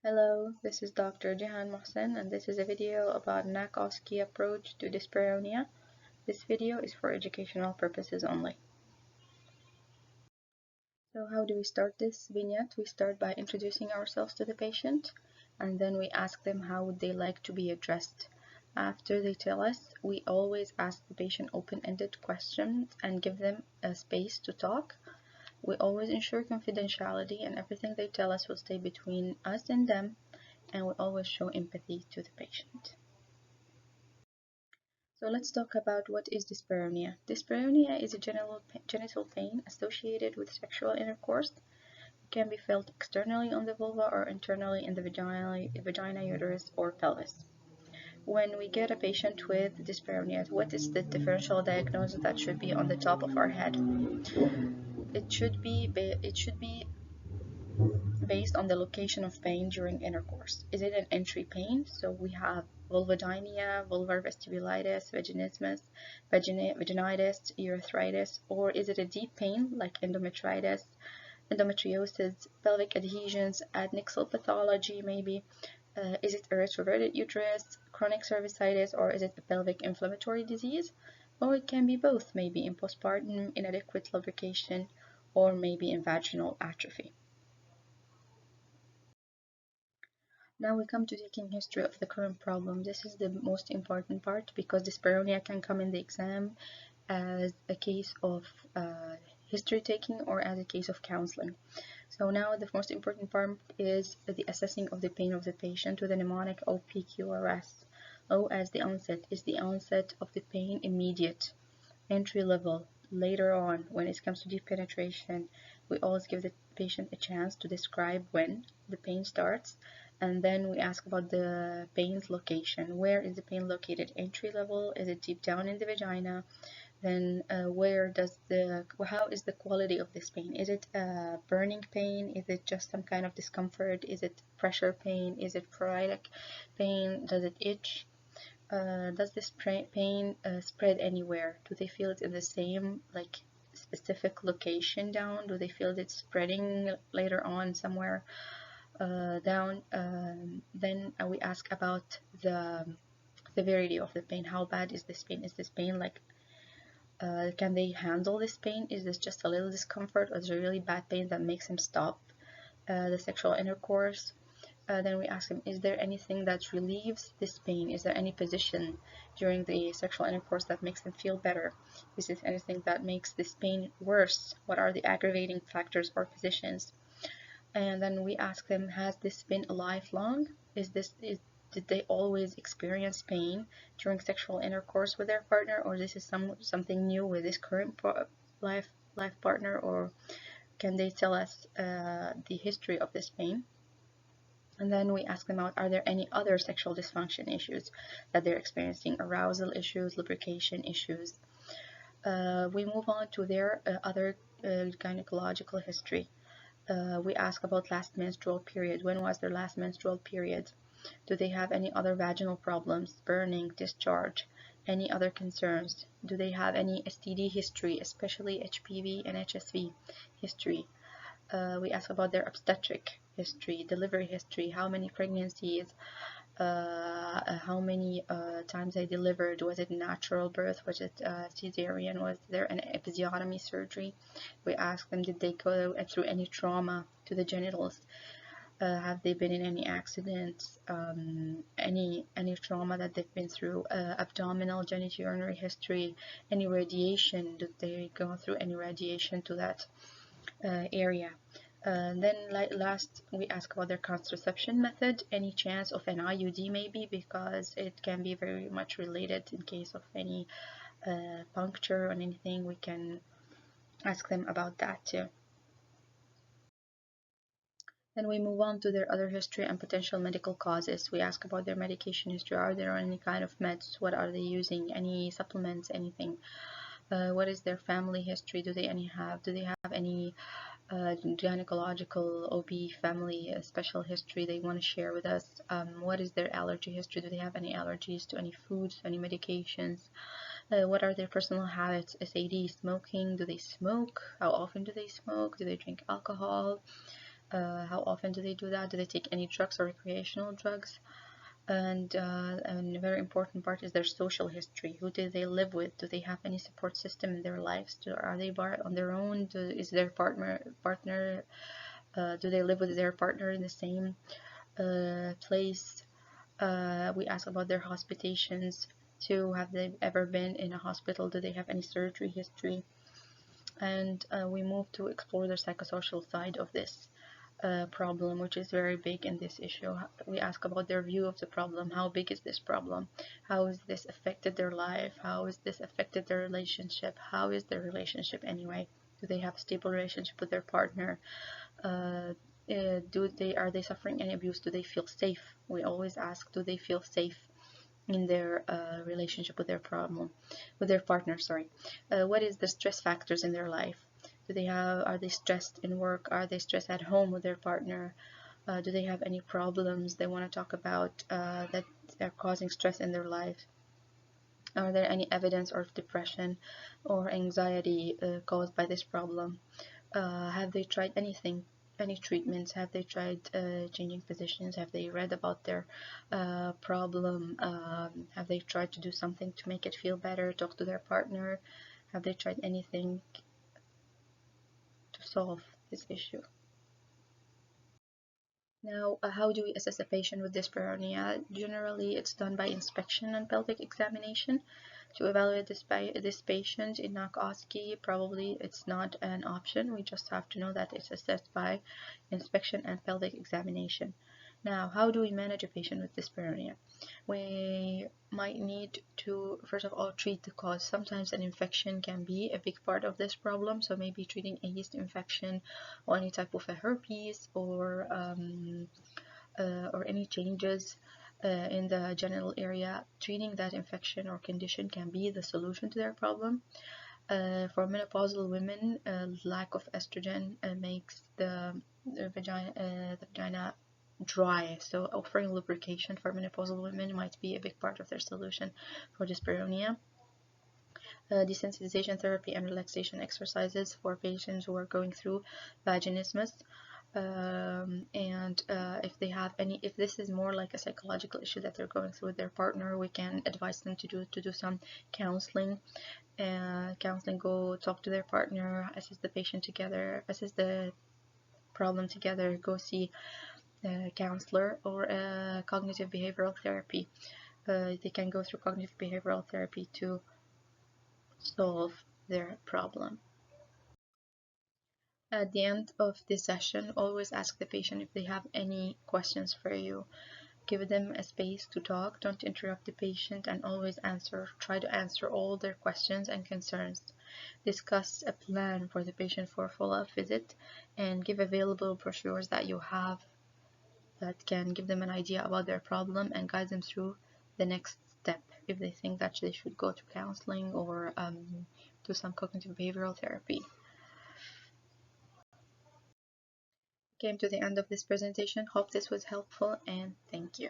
Hello, this is Dr. Jihan Mohsen, and this is a video about NAC OSCE approach to dyspareunia. This video is for educational purposes only. So how do we start this vignette? We start by introducing ourselves to the patient, and then we ask them how would they like to be addressed. After they tell us, we always ask the patient open-ended questions and give them a space to talk. We always ensure confidentiality, and everything they tell us will stay between us and them, and we always show empathy to the patient. So let's talk about what is dyspareunia. Dyspareunia is a genital pain associated with sexual intercourse. It can be felt externally on the vulva or internally in the vagina, uterus, or pelvis. When we get a patient with dyspareunia, what is the differential diagnosis that should be on the top of our head? It should be based on the location of pain during intercourse. Is it an entry pain? So we have vulvodynia, vulvar vestibulitis, vaginismus, vaginitis, urethritis, or is it a deep pain like endometritis, endometriosis, pelvic adhesions, adnexal pathology maybe? Is it a retroverted uterus, chronic cervicitis, or is it a pelvic inflammatory disease? Or it can be both, maybe in postpartum inadequate lubrication, or maybe in vaginal atrophy. Now we come to taking history of the current problem. This is the most important part because dyspareunia can come in the exam as a case of history taking or as a case of counseling. So now the most important part is the assessing of the pain of the patient with a mnemonic OPQRS. O as the onset. Is the onset of the pain immediate, entry level, later on? When it comes to deep penetration, we always give the patient a chance to describe when the pain starts, and then we ask about the pain's location. Where is the pain located? Entry level? Is it deep down in the vagina? Then how is the quality of this pain? Is it a burning pain? Is it just some kind of discomfort? Is it pressure pain? Is it pruritic pain? Does it itch? Does this pain spread anywhere? Do they feel it in the same specific location down? Do they feel it spreading later on somewhere down? Then we ask about the severity of the pain. How bad is this pain? Is this pain can they handle this pain? Is this just a little discomfort, or is it a really bad pain that makes them stop the sexual intercourse? Then we ask them, is there anything that relieves this pain? Is there any position during the sexual intercourse that makes them feel better? Is there anything that makes this pain worse? What are the aggravating factors or positions? And then we ask them, has this been a lifelong? Did they always experience pain during sexual intercourse with their partner, or this is something new with this current life partner, or can they tell us the history of this pain? And then we ask them out, are there any other sexual dysfunction issues that they're experiencing? Arousal issues, lubrication issues. We move on to their other gynecological history. We ask about last menstrual period. When was their last menstrual period? Do they have any other vaginal problems, burning, discharge, any other concerns? Do they have any STD history, especially HPV and HSV history? We ask about their obstetric history, delivery history, how many pregnancies, how many times they delivered, was it natural birth, was it cesarean, was there an episiotomy surgery? We ask them, did they go through any trauma to the genitals? Have they been in any accidents, any trauma that they've been through, abdominal genitourinary history, any radiation, did they go through any radiation to that area? Then last, we ask about their contraception method, any chance of an IUD maybe, because it can be very much related in case of any puncture or anything. We can ask them about that too. Then we move on to their other history and potential medical causes. We ask about their medication history. Are there any kind of meds? What are they using? Any supplements? Anything? What is their family history? Do they have any gynecological OB family special history they want to share with us? What is their allergy history? Do they have any allergies to any foods, any medications? What are their personal habits? SAD, smoking. Do they smoke? How often do they smoke? Do they drink alcohol? How often do they do that? Do they take any drugs or recreational drugs? And a very important part is their social history. Who do they live with? Do they have any support system in their lives? Are they on their own? Is their partner do they live with their partner in the same place? We ask about their hospitations too. Have they ever been in a hospital? Do they have any surgery history? And we move to explore the psychosocial side of this problem, which is very big in this issue. We ask about their view of the problem. How big is this problem? How has this affected their life? How has this affected their relationship? How is their relationship anyway? Do they have a stable relationship with their partner? Are they suffering any abuse? Do they feel safe? We always ask, do they feel safe in their relationship with their partner? Sorry. What is the stress factors in their life? Are they stressed in work? Are they stressed at home with their partner? Do they have any problems they want to talk about that are causing stress in their life? Are there any evidence of depression or anxiety caused by this problem? Have they tried any treatments? Have they tried changing positions? Have they read about their problem? Have they tried to do something to make it feel better? Talk to their partner? Have they tried anything to solve this issue? Now, how do we assess a patient with dyspareunia? Generally, it's done by inspection and pelvic examination. To evaluate this patient in NAC OSCE, probably it's not an option. We just have to know that it's assessed by inspection and pelvic examination. Now, how do we manage a patient with dyspareunia? We might need to, first of all, treat the cause. Sometimes an infection can be a big part of this problem, so maybe treating a yeast infection or any type of a herpes or any changes in the genital area. Treating that infection or condition can be the solution to their problem. For menopausal women, lack of estrogen makes the vagina dry, so offering lubrication for menopausal women might be a big part of their solution for dyspareunia. Desensitization therapy and relaxation exercises for patients who are going through vaginismus. If this is more like a psychological issue that they're going through with their partner, we can advise them to do some counseling. Go talk to their partner, assess the patient together, assess the problem together, go see a counselor or a cognitive behavioral therapy. They can go through cognitive behavioral therapy to solve their problem. At the end of this session, always ask the patient if they have any questions for you. Give them a space to talk, don't interrupt the patient, and always try to answer all their questions and concerns. Discuss a plan for the patient for a follow-up visit, and give available brochures that you have that can give them an idea about their problem and guide them through the next step if they think that they should go to counseling or do some cognitive behavioral therapy. Came to the end of this presentation. Hope this was helpful, and thank you.